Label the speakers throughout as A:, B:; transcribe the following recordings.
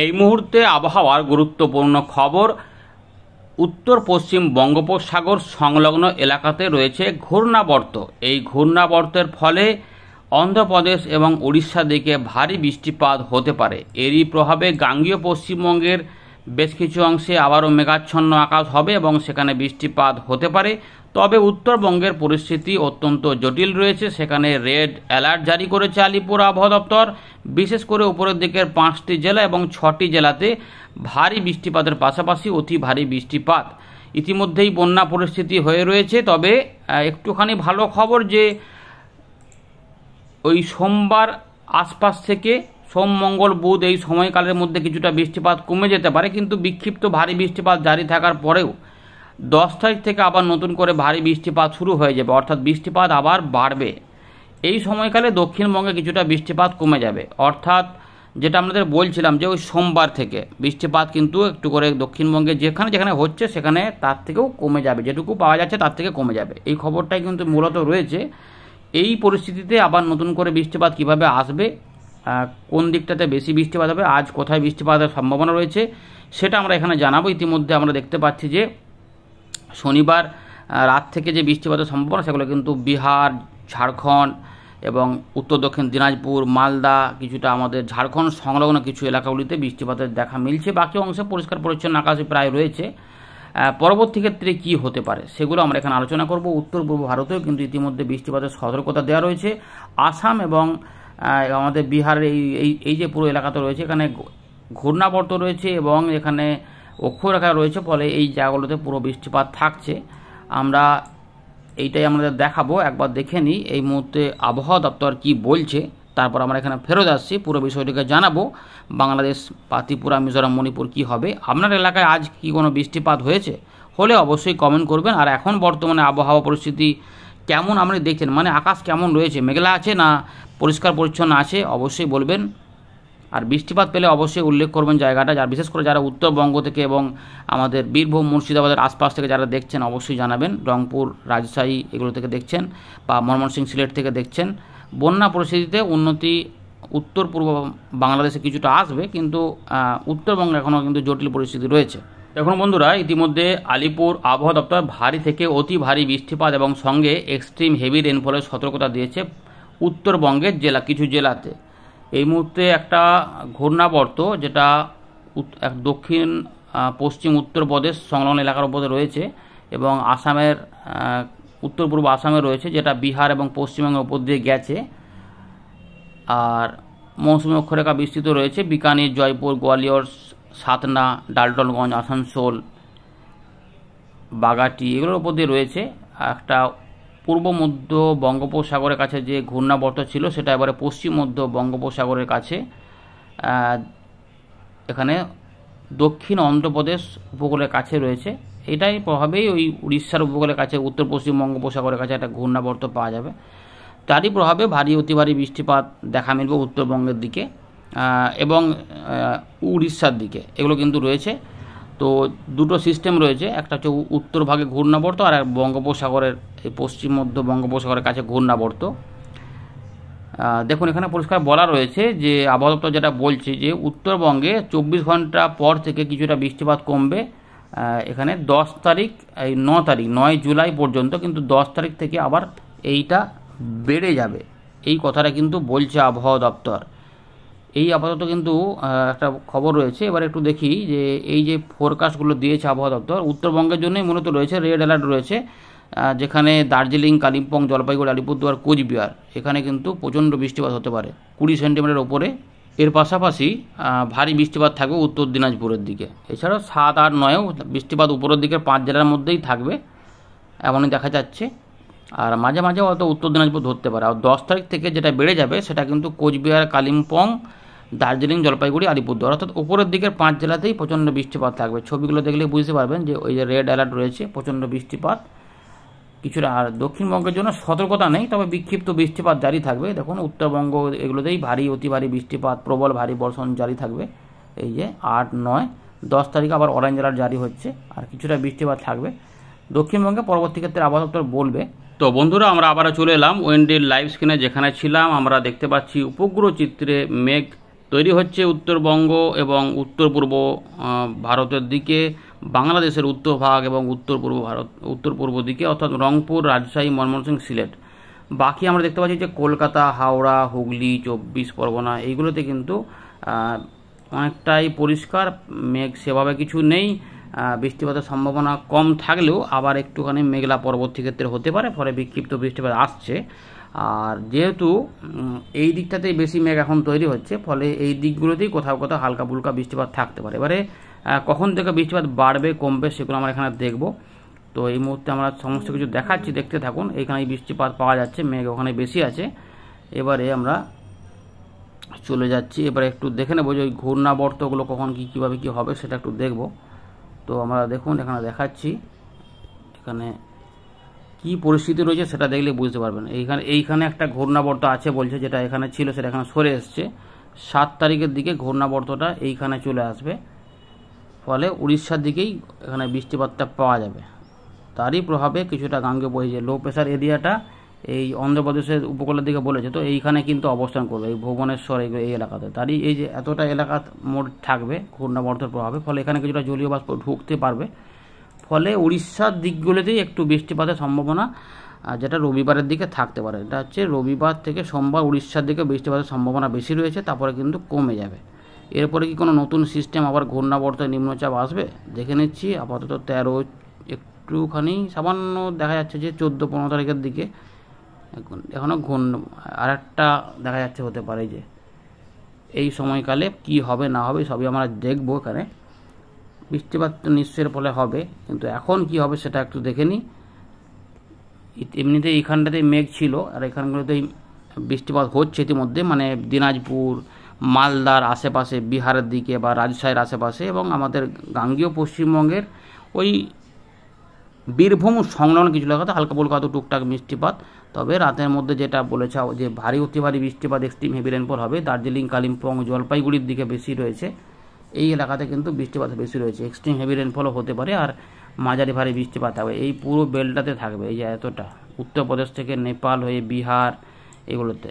A: এই মুহূর্তে আবহাওয়ার গুরুত্বপূর্ণ খবর। উত্তর পশ্চিম বঙ্গোপসাগর সংলগ্ন এলাকাতে রয়েছে ঘূর্ণাবর্ত। এই ঘূর্ণাবর্তের ফলে অন্ধ্রপ্রদেশ এবং উড়িষ্যার দিকে ভারী বৃষ্টিপাত হতে পারে। এরই প্রভাবে গাঙ্গেয় পশ্চিমবঙ্গের বেশ কিছু অংশে আবারও মেঘাচ্ছন্ন আকাশ হবে এবং সেখানে বৃষ্টিপাত হতে পারে। তবে উত্তরবঙ্গের পরিস্থিতি অত্যন্ত জটিল রয়েছে। সেখানে রেড অ্যালার্ট জারি করেছে আলিপুর আবহাওয়া দপ্তর। বিশেষ করে উপরের দিকের 5টি জেলা এবং 6টি জেলাতে ভারী বৃষ্টিপাতের পাশাপাশি অতি ভারী বৃষ্টিপাত। ইতিমধ্যেই বন্যা পরিস্থিতি হয়ে রয়েছে। তবে একটুখানি ভালো খবর যে ওই সোমবার আশপাশ থেকে সোম মঙ্গল বুধ এই সময়কালের মধ্যে কিছুটা বৃষ্টিপাত কমে যেতে পারে, কিন্তু বিক্ষিপ্ত ভারী বৃষ্টিপাত জারি থাকার পরেও 10 তারিখ থেকে আবার নতুন করে ভারী বৃষ্টিপাত শুরু হয়ে যাবে, অর্থাৎ বৃষ্টিপাত আবার বাড়বে। এই সময়কালে দক্ষিণবঙ্গে কিছুটা বৃষ্টিপাত কমে যাবে, অর্থাৎ যেটা আমাদের বলছিলাম যে ওই সোমবার থেকে বৃষ্টিপাত কিন্তু একটু করে দক্ষিণবঙ্গে যেখানে যেখানে হচ্ছে সেখানে তার থেকেও কমে যাবে, যেটুকু পাওয়া যাচ্ছে তার থেকে কমে যাবে। এই খবরটাই কিন্তু মূলত রয়েছে। এই পরিস্থিতিতে আবার নতুন করে বৃষ্টিপাত কিভাবে আসবে, কোন দিকটাতে বেশি বৃষ্টিপাত হবে, আজ কোথায় বৃষ্টিপাতের সম্ভাবনা রয়েছে সেটা আমরা এখানে জানাবো। ইতিমধ্যে আমরা দেখতে পাচ্ছি যে শনিবার রাত থেকে যে বৃষ্টিপাতের সম্ভাবনা সেগুলো কিন্তু বিহার, ঝাড়খণ্ড এবং উত্তর দক্ষিণ দিনাজপুর, মালদা, কিছুটা আমাদের ঝাড়খণ্ড সংলগ্ন কিছু এলাকাগুলিতে বৃষ্টিপাতের দেখা মিলছে। বাকি অংশে পরিষ্কার পরিচ্ছন্ন আকাশে প্রায় রয়েছে। পরবর্তী ক্ষেত্রে কি হতে পারে সেগুলো আমরা এখানে আলোচনা করব। উত্তর পূর্ব ভারতেও কিন্তু ইতিমধ্যে বৃষ্টিপাতের সতর্কতা দেওয়া রয়েছে। আসাম এবং আমাদের বিহারের এই যে পুরো এলাকাতে রয়েছে এখানে ঘূর্ণাবর্ত রয়েছে এবং এখানে অক্ষরেখা রয়েছে, ফলে এই জায়গাগুলোতে পুরো বৃষ্টিপাত থাকছে। আমরা এইটাই আমাদের দেখাবো, একবার দেখে নিই এই মুহূর্তে আবহাওয়া দপ্তর কি বলছে, তারপর আমরা এখানে ফেরত আসছি পুরো বিষয়টিকে জানাবো। বাংলাদেশ বা ত্রিপুরা, মিজোরাম, মণিপুর কি হবে। আপনার এলাকায় আজ কি কোনো বৃষ্টিপাত হয়েছে হলে অবশ্যই কমেন্ট করবেন। আর এখন বর্তমানে আবহাওয়া পরিস্থিতি কেমন আপনি দেখছেন, মানে আকাশ কেমন রয়েছে, মেঘলা আছে না পরিষ্কার পরিচ্ছন্ন আছে অবশ্যই বলবেন। আর বৃষ্টিপাত পেলে অবশ্যই উল্লেখ করবেন জায়গাটা, যারা বিশেষ করে যারা উত্তরবঙ্গ থেকে এবং আমাদের বীরভূম, মুর্শিদাবাদের আশপাশ থেকে যারা দেখছেন অবশ্যই জানাবেন। রংপুর, রাজশাহী এগুলো থেকে দেখছেন বা ময়মনসিংহ, সিলেট থেকে দেখছেন। বন্যা পরিস্থিতিতে উন্নতি উত্তর পূর্ব বাংলাদেশে কিছুটা আসবে, কিন্তু উত্তরবঙ্গে এখনও কিন্তু জটিল পরিস্থিতি রয়েছে। এখন বন্ধুরা ইতিমধ্যে আলিপুর আবহাওয়া দপ্তর ভারী থেকে অতি ভারী বৃষ্টিপাত এবং সঙ্গে এক্সট্রিম হেভি রেনফলের সতর্কতা দিয়েছে উত্তরবঙ্গের কিছু জেলাতে। এই মুহূর্তে একটা ঘূর্ণাবর্ত যেটা দক্ষিণ পশ্চিম উত্তরপ্রদেশ সংলগ্ন এলাকার উপরে রয়েছে এবং আসামের উত্তর পূর্ব আসামে রয়েছে, যেটা বিহার এবং পশ্চিমবঙ্গের উপর দিয়ে গেছে। আর মৌসুমী অক্ষরেখা বিস্তৃত রয়েছে বিকানির, জয়পুর, গোয়ালিয়র, সাতনা, ডালটনগঞ্জ, আসানসোল, বাগাটি এগুলোর উপর দিয়ে রয়েছে। একটা পূর্ব মধ্য বঙ্গোপসাগরের কাছে যে ঘূর্ণাবর্ত ছিল সেটা এবারে পশ্চিম মধ্য বঙ্গোপসাগরের কাছে এখানে দক্ষিণ অন্ধ্রপ্রদেশ উপকূলের কাছে রয়েছে। এটাই প্রভাবেই ওই উড়িষ্যার উপকূলের কাছে উত্তর পশ্চিম বঙ্গোপসাগরের কাছে একটা ঘূর্ণাবর্ত পাওয়া যাবে। তারই প্রভাবে ভারী অতি ভারী বৃষ্টিপাত দেখা মিলবে উত্তরবঙ্গের দিকে এবং উড়িষ্যার দিকে, এগুলো কিন্তু রয়েছে। তো দুটো সিস্টেম রয়েছে, একটা হচ্ছে উত্তর ভাগে ঘূর্ণাবর্ত আর এক বঙ্গোপসাগরের এই পশ্চিম মধ্য বঙ্গোপসাগরের কাছে ঘূর্ণাবর্ত। দেখুন এখানে পরিষ্কার বলা রয়েছে যে আবহাওয়া দপ্তর যেটা বলছে যে উত্তরবঙ্গে 24 ঘন্টা পর থেকে কিছুটা বৃষ্টিপাত কমবে। এখানে 10 তারিখ, এই 9 জুলাই পর্যন্ত, কিন্তু 10 তারিখ থেকে আবার এইটা বেড়ে যাবে, এই কথাটা কিন্তু বলছে আবহাওয়া দপ্তর। এই আপাতত কিন্তু একটা খবর রয়েছে। এবার একটু দেখি যে এই যে ফোরকাস্টগুলো দিয়েছে আবহাওয়া দপ্তর উত্তরবঙ্গের জন্যই মূলত রয়েছে। রেড অ্যালার্ট রয়েছে যেখানে দার্জিলিং, কালিম্পং, জলপাইগুড়ি, আলিপুরদুয়ার, কোচবিহার এখানে কিন্তু প্রচণ্ড বৃষ্টিপাত হতে পারে 20 সেন্টিমিটার ওপরে। এর পাশাপাশি ভারী বৃষ্টিপাত থাকবে উত্তর দিনাজপুরের দিকে। এছাড়াও 7, 8, 9 বৃষ্টিপাত উপরের দিকের 5 জেলার মধ্যেই থাকবে এমনই দেখা যাচ্ছে। আর মাঝে মাঝে হয়তো উত্তর দিনাজপুর ধরতে পারে। আর 10 তারিখ থেকে যেটা বেড়ে যাবে সেটা কিন্তু কোচবিহার, কালিম্পং, দার্জিলিং, জলপাইগুড়ি, আলিপুরদুয়ার, অর্থাৎ উপরের দিকের 5 জেলাতেই প্রচণ্ড বৃষ্টিপাত থাকবে। ছবিগুলো দেখলে বুঝতে পারবেন যে ওই যে রেড অ্যালার্ট রয়েছে, প্রচণ্ড বৃষ্টিপাত কিছুটা। আর দক্ষিণবঙ্গের জন্য সতর্কতা নেই, তবে বিক্ষিপ্ত বৃষ্টিপাত জারি থাকবে। দেখুন উত্তরবঙ্গ এগুলোতেই ভারী অতি ভারী বৃষ্টিপাত, প্রবল ভারী বর্ষণ জারি থাকবে। এই যে 8, 9, 10 তারিখ আবার অরেঞ্জ অ্যালার্ট জারি হচ্ছে, আর কিছুটা বৃষ্টিপাত থাকবে দক্ষিণবঙ্গে। পরবর্তী ক্ষেত্রে আবহাওয়া দপ্তর বলবে। তো বন্ধুরা আমরা আবারও চলে এলাম ওয়েন্ডির লাইভ স্ক্রিনে, যেখানে ছিলাম আমরা দেখতে পাচ্ছি উপগ্রহ চিত্রে মেঘ তৈরি হচ্ছে উত্তরবঙ্গ এবং উত্তর পূর্ব ভারতের দিকে, বাংলাদেশের উত্তর ভাগ এবং উত্তর পূর্ব দিকে, অর্থাৎ রংপুর, রাজশাহী, ময়মনসিংহ, সিলেট। বাকি আমরা দেখতে পাচ্ছি যে কলকাতা, হাওড়া, হুগলি, 24 পরগনা, এইগুলোতে কিন্তু অনেকটাই পরিষ্কার, মেঘ সেভাবে কিছু নেই। বৃষ্টিপাতের সম্ভাবনা কম থাকলেও আবার একটুখানি মেঘলা পরবর্তী ক্ষেত্রে হতে পারে, ফলে বিক্ষিপ্ত বৃষ্টিপাত আসছে। আর যেহেতু এই দিকটাতেই বেশি মেঘ এখন তৈরি হচ্ছে, ফলে এই দিকগুলোতেই কোথাও কোথাও হালকা ফুলকা বৃষ্টিপাত থাকতে পারে। এবারে কখন থেকে বৃষ্টিপাত বাড়বে কমবে সেগুলো আমরা এখানে দেখব। তো এই মুহূর্তে আমরা সমস্ত কিছু দেখাচ্ছি, দেখতে থাকুন। এইখানে বৃষ্টিপাত পাওয়া যাচ্ছে, মেঘ ওখানে বেশি আছে। এবারে আমরা চলে যাচ্ছি, এবারে একটু দেখে নেবো যে ওই ঘূর্ণাবর্তগুলো কখন কীভাবে কী হবে সেটা একটু দেখব। তো আমরা দেখুন এখানে দেখাচ্ছি, এখানে কি পরিস্থিতি রয়েছে সেটা দেখলে বুঝতে পারবেন। এইখানে একটা ঘূর্ণাবর্ত আছে বলছে, যেটা এখানে ছিল সেটা এখানে সরে এসছে। 7 তারিখের দিকে ঘূর্ণাবর্তটা এইখানে চলে আসবে, ফলে উড়িষ্যার দিকেই এখানে বৃষ্টিপাতটা পাওয়া যাবে। তারই প্রভাবে কিছুটা গাঙ্গেয় বইছে লো প্রেশার এরিয়াটা এই অন্ধ্রপ্রদেশের উপকূলের দিকে বলেছে, তো এইখানে কিন্তু অবস্থান করবে, এই ভুবনেশ্বর এই এলাকাতে। তারই এই যে এতটা এলাকা মোট থাকবে ঘূর্ণাবর্তের প্রভাবে, ফলে এখানে কিছুটা জলীয় বাষ্প ঢুকতে পারবে, ফলে উড়িষ্যার দিকগুলোতেই একটু বৃষ্টিপাতের সম্ভাবনা যেটা রবিবারের দিকে থাকতে পারে। এটা হচ্ছে রবিবার থেকে সোমবার উড়িষ্যার দিকে বৃষ্টিপাতের সম্ভাবনা বেশি রয়েছে, তারপরে কিন্তু কমে যাবে। এরপরে কি কোনো নতুন সিস্টেম আবার ঘূর্ণাবর্ত নিম্নচাপ আসবে দেখে নিচ্ছি। আপাতত 13 একটুখানি সামান্য দেখা যাচ্ছে যে 14-15 তারিখের দিকে এখনও আর একটা দেখা যাচ্ছে, হতে পারে যে এই সময়কালে কি হবে না হবে সবই আমরা দেখব। এখানে বৃষ্টিপাত তো নিশ্চয়ের ফলে হবে, কিন্তু এখন কি হবে সেটা একটু দেখে নিই। এমনিতে এইখানটাতে মেঘ ছিল, আর এখানগুলোতেই বৃষ্টিপাত হচ্ছে ইতিমধ্যে, মানে দিনাজপুর, মালদার আশেপাশে, বিহারের দিকে বা রাজশাহীর আশেপাশে, এবং আমাদের গাঙ্গেয় পশ্চিমবঙ্গের ওই বীরভূম সংলগ্ন কিছু এলাকাতে হালকা ফুলকা তো টুকটাক বৃষ্টিপাত। তবে রাতের মধ্যে যেটা বলেছে যে ভারী অতি ভারী বৃষ্টিপাত, এক্সট্রিম হেভি রেনফল হবে দার্জিলিং, কালিম্পং, জলপাইগুড়ির দিকে বেশি রয়েছে। এই এলাকাতে কিন্তু বৃষ্টিপাত বেশি রয়েছে, এক্সট্রিম হেভি রেনফলও হতে পারে, আর মাঝারি ভারী বৃষ্টিপাত হবে। এই পুরো বেলটাতে থাকবে, এই যে এতটা উত্তরপ্রদেশ থেকে নেপাল হয়ে বিহার, এগুলোতে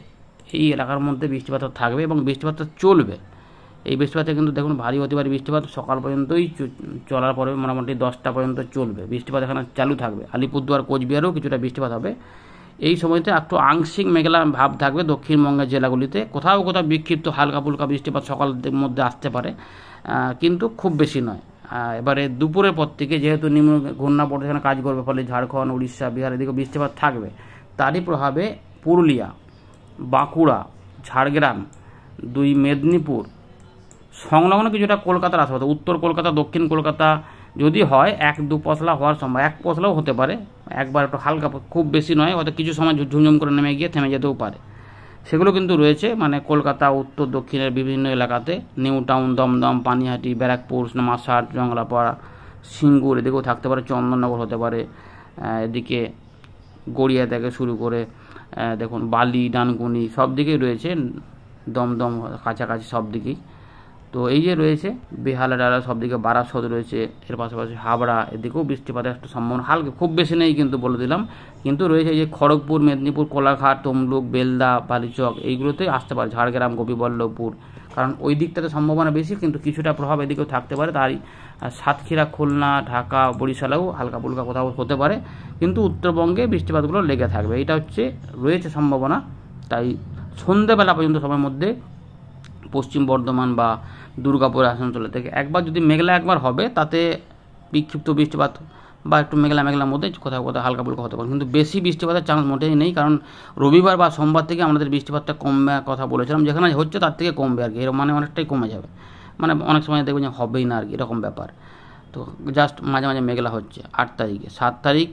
A: এই এলাকার মধ্যে বৃষ্টিপাত থাকবে এবং বৃষ্টিপাতটা চলবে। এই বৃষ্টিপাতে কিন্তু দেখুন ভারী অতি ভারী বৃষ্টিপাত সকাল পর্যন্তই চলার পরে মোটামুটি 10টা পর্যন্ত চলবে, বৃষ্টিপাত এখানে চালু থাকবে। আলিপুরদুয়ার, কোচবিহারেও কিছুটা বৃষ্টিপাত হবে। এই সময়তে একটু আংশিক মেঘলা ভাব থাকবে দক্ষিণবঙ্গের জেলাগুলিতে, কোথাও কোথাও বিক্ষিপ্ত হালকা ফুলকা বৃষ্টিপাত সকালের মধ্যে আসতে পারে, কিন্তু খুব বেশি নয়। এবারে দুপুরের পর থেকে যেহেতু নিম্ন ঘূর্ণাবর্ত এখানে কাজ করবে, ফলে ঝাড়খণ্ড, উড়িষ্যা, বিহার এদিকে বৃষ্টিপাত থাকবে। তারই প্রভাবে পুরুলিয়া, বাঁকুড়া, ঝাড়গ্রাম, 2 মেদিনীপুর সংলগ্ন কিছুটা কলকাতার আশেপাশে, উত্তর কলকাতা, দক্ষিণ কলকাতা যদি হয় 1-2 পশলা হওয়ার সম্ভব, 1 পশলাও হতে পারে, একবার একটু হালকা, খুব বেশি নয়, হয়তো কিছু সময় ঝুমঝুম করে নেমে গিয়ে থেমে যেতেও পারে। সেগুলো কিন্তু রয়েছে, মানে কলকাতা উত্তর দক্ষিণের বিভিন্ন এলাকাতে, নিউ টাউন, দমদম, পানিহাটি, ব্যারাকপুর, মাসাট, জংলাপাড়া, সিঙ্গুর এদিকেও থাকতে পারে, চন্দননগর হতে পারে, এদিকে গড়িয়া থেকে শুরু করে দেখুন বালি, ডানকুনি সব দিকেই রয়েছে, দমদম কাছাকাছি সব দিকেই। তো এই যে রয়েছে বেহালা ডালা সব দিকে, বারাসত রয়েছে, এর পাশাপাশি হাবড়া এদিকেও বৃষ্টিপাতের একটা সম্ভাবনা হালকা, খুব বেশি নেই কিন্তু বলে দিলাম। কিন্তু রয়েছে এই যে খড়গপুর, মেদিনীপুর, কোলাঘাট, তমলুক, বেলদা, বালিচক এইগুলোতেই আসতে পারে, ঝাড়গ্রাম, গোপীবল্লভপুর, কারণ ওই দিকটাতে সম্ভাবনা বেশি, কিন্তু কিছুটা প্রভাব এদিকেও থাকতে পারে। তাই সাতক্ষীরা, খুলনা, ঢাকা, বরিশালেও হালকা ফুলকা কোথাও হতে পারে, কিন্তু উত্তরবঙ্গে বৃষ্টিপাতগুলো লেগে থাকবে, এটা হচ্ছে রয়েছে সম্ভাবনা। তাই সন্ধ্যেবেলা পর্যন্ত সময়ের মধ্যে পশ্চিম বর্ধমান বা দুর্গাপুর, আসানসোল থেকে একবার যদি মেঘলা একবার হবে, তাতে বিক্ষিপ্ত বৃষ্টিপাত বা একটু মেঘলার মধ্যে কোথাও কোথাও হালকা ফুলকা হতে পারে, কিন্তু বেশি বৃষ্টিপাতের চান্স মোটেই নেই, কারণ রবিবার বা সোমবার থেকে আমাদের বৃষ্টিপাতটা কমবে কথা বলেছিলাম, যেখানে হচ্ছে তার থেকে কমবে আর কি, এর মানে অনেকটাই কমে যাবে, মানে অনেক সময় দেখবেন যে হবেই না আর কি, এরকম ব্যাপার। তো জাস্ট মাঝে মাঝে মেঘলা হচ্ছে। 8 তারিখে, 7 তারিখ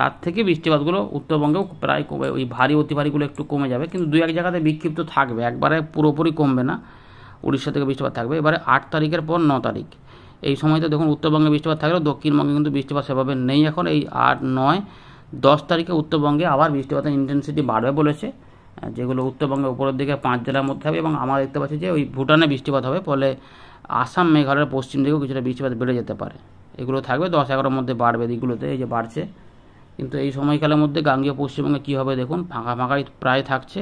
A: রাত থেকে বৃষ্টিপাতগুলো উত্তরবঙ্গেও প্রায় কমে, ওই ভারী অতি ভারীগুলো একটু কমে যাবে, কিন্তু 2-1 জায়গাতে বিক্ষিপ্ত থাকবে, একবারে পুরোপুরি কমবে না। উড়িষ্যা থেকে বৃষ্টিপাত থাকবে। এবারে 8 তারিখের পর 9 তারিখ এই সময়তে দেখুন উত্তরবঙ্গে বৃষ্টিপাত থাকলেও দক্ষিণবঙ্গে কিন্তু বৃষ্টিপাত সেভাবে নেই এখন। এই 8, 9, 10 তারিখে উত্তরবঙ্গে আবার বৃষ্টিপাতের ইন্টেন্সিটি বাড়বে বলেছে, যেগুলো উত্তরবঙ্গের উপরের দিকে 5 জেলার মধ্যে হবে, এবং আমরা দেখতে পাচ্ছি যে ওই ভুটানে বৃষ্টিপাত হবে, ফলে আসাম, মেঘালয়ের পশ্চিম দিকেও কিছুটা বৃষ্টিপাত বেড়ে যেতে পারে। এগুলো থাকবে 10-11 মধ্যে বাড়বে দিকগুলোতে, এই যে বাড়ছে। কিন্তু এই সময়কালের মধ্যে গাঙ্গেয় পশ্চিমবঙ্গে কী হবে দেখুন, ফাঁকা ফাঁকাই প্রায় থাকছে,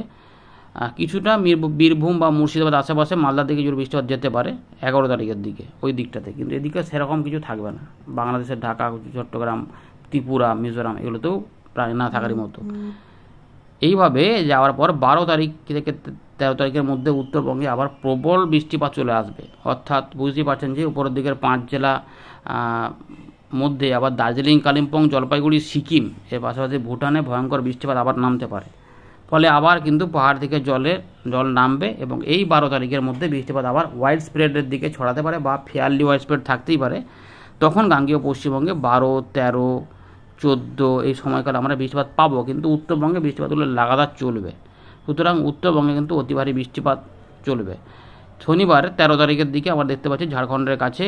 A: কিছুটা বীরভূম বা মুর্শিদাবাদ আশেপাশে মালদার দিকে জোর বৃষ্টিপাত যেতে পারে 11 তারিখের দিকে ওই দিকটাতে, কিন্তু এদিকে সেরকম কিছু থাকবে না। বাংলাদেশের ঢাকা, চট্টগ্রাম, ত্রিপুরা, মিজোরাম এগুলোতেও প্রায় না থাকারই মতো। এইভাবে যাওয়ার পর 12 তারিখ থেকে 13 তারিখের মধ্যে উত্তরবঙ্গে আবার প্রবল বৃষ্টিপাত চলে আসবে। অর্থাৎ বুঝতেই পারছেন যে উপরের দিকের 5 জেলা মধ্যে আবার দার্জিলিং, কালিম্পং, জলপাইগুড়ি, সিকিম এর পাশাপাশি ভুটানে ভয়ঙ্কর বৃষ্টিপাত আবার নামতে পারে। ফলে আবার কিন্তু পাহাড় থেকে জল নামবে এবং এই 12 তারিখের মধ্যে বৃষ্টিপাত আবার ওয়াইড স্প্রেডের দিকে ছড়াতে পারে বা ফেয়ারলি ওয়াইড স্প্রেড থাকতেই পারে। তখন গাঙ্গেয় পশ্চিমবঙ্গে 12, 13, 14 এই সময়কালে আমরা বৃষ্টিপাত পাবো, কিন্তু উত্তরবঙ্গে বৃষ্টিপাতগুলো লাগাতার চলবে। সুতরাং উত্তরবঙ্গে কিন্তু অতি ভারী বৃষ্টিপাত চলবে। শনিবার 13 তারিখের দিকে আমরা দেখতে পাচ্ছি ঝাড়খণ্ডের কাছে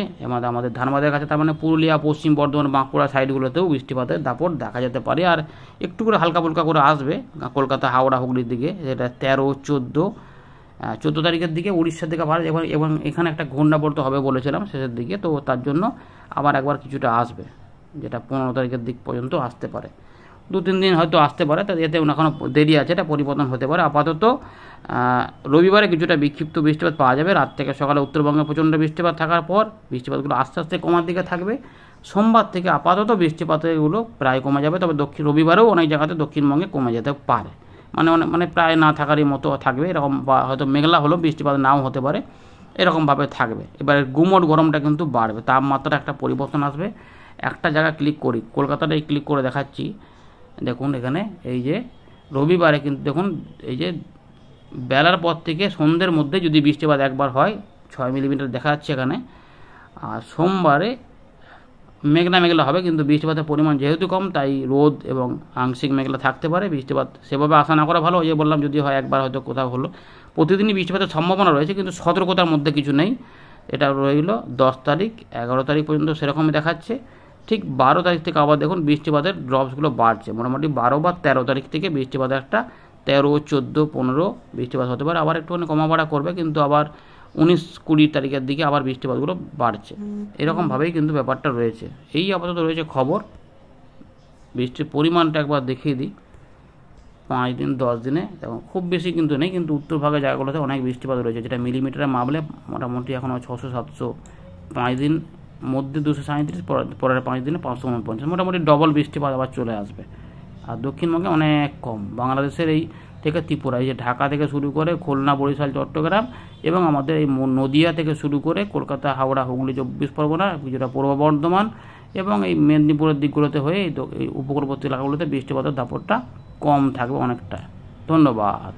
A: আমাদের ধানবাদের কাছে, তার মানে পুরুলিয়া, পশ্চিম বর্ধমান, বাঁকুড়া সাইডগুলোতেও বৃষ্টিপাতের দাপট দেখা যেতে পারে। আর একটু করে হালকা ফুলকা করে আসবে কলকাতা, হাওড়া, হুগলির দিকে, যেটা 13, 14 তারিখের দিকে উড়িষ্যার দিকে ভারত, এবং এখানে একটা ঘূর্ণাবর্ত হবে বলেছিলাম শেষের দিকে, তো তার জন্য আবার একবার কিছুটা আসবে, যেটা 15 তারিখের দিক পর্যন্ত আসতে পারে। 2-3 দিন হয়তো আসতে পারে, তাই এতে এখনও দেরি আছে, এটা পরিবর্তন হতে পারে। আপাতত রবিবারে কিছুটা বিক্ষিপ্ত বৃষ্টিপাত পাওয়া যাবে। রাত থেকে সকালে উত্তরবঙ্গে প্রচণ্ড বৃষ্টিপাত থাকার পর বৃষ্টিপাতগুলো আস্তে আস্তে কমার দিকে থাকবে। সোমবার থেকে আপাতত বৃষ্টিপাতগুলো প্রায় কমে যাবে, তবে রবিবারেও অনেক জায়গাতে দক্ষিণবঙ্গে কমে যেতে পারে, মানে প্রায় না থাকারই মতো থাকবে এরকম, বা হয়তো মেঘলা হলেও বৃষ্টিপাত নাও হতে পারে, এরকমভাবে থাকবে। এবার গুমোট গরমটা কিন্তু বাড়বে, তাপমাত্রা একটা পরিবর্তন আসবে। একটা জায়গা ক্লিক করি, কলকাতাটাই ক্লিক করে দেখাচ্ছি। দেখুন এখানে এই যে রবিবারে কিন্তু দেখুন এই যে বেলার পর থেকে সন্ধ্যের মধ্যে যদি বৃষ্টিপাত একবার হয় 6 মিলিমিটার দেখা যাচ্ছে এখানে। আর সোমবারে মেঘলা হবে, কিন্তু বৃষ্টিপাতের পরিমাণ যেহেতু কম তাই রোদ এবং আংশিক মেঘলা থাকতে পারে। বৃষ্টিপাত সেভাবে আশা না করা ভালো, ওই যে বললাম যদি হয় একবার হয়তো কোথাও হলো। প্রতিদিনই বৃষ্টিপাতের সম্ভাবনা রয়েছে, কিন্তু সতর্কতার মধ্যে কিছু নেই। এটা রইল 10 তারিখ, 11 তারিখ পর্যন্ত সেরকমই দেখাচ্ছে। ঠিক 12 তারিখ থেকে আবার দেখুন বৃষ্টিপাতের ড্রপসগুলো বাড়ছে। মোটামুটি 12 বা 13 তারিখ থেকে বৃষ্টিপাতের একটা 13, 14, 15 বৃষ্টিপাত হতে পারে, আবার একটুখানি কমা বাড়া করবে, কিন্তু আবার 19, 20 তারিখের দিকে আবার বৃষ্টিপাতগুলো বাড়ছে। এরকমভাবেই কিন্তু ব্যাপারটা রয়েছে। এই আপাতত রয়েছে খবর। বৃষ্টির পরিমাণটা একবার দেখিয়ে দিই। 5 দিন 10 দিনে দেখুন খুব বেশি কিন্তু নেই, কিন্তু উত্তরভাগের জায়গাগুলোতে অনেক বৃষ্টিপাত রয়েছে, যেটা মিলিমিটারে মাপলে মোটামুটি এখনও 600, 700, 5 দিন মধ্যে 237, পরের 5 দিনে 549, মোটামুটি ডবল বৃষ্টিপাত আবার চলে আসবে। আর দক্ষিণবঙ্গে অনেক কম, বাংলাদেশের এই থেকে ত্রিপুরা, এই যে ঢাকা থেকে শুরু করে খুলনা, বরিশাল, চট্টগ্রাম এবং আমাদের এই নদিয়া থেকে শুরু করে কলকাতা, হাওড়া, হুগলি, 24 পরগনা, কিছুটা পূর্ব বর্ধমান এবং এই মেদিনীপুরের দিকগুলোতে হয়ে এই উপকূলবর্তী এলাকাগুলোতে বৃষ্টিপাতের দাপটটা কম থাকবে অনেকটা। ধন্যবাদ।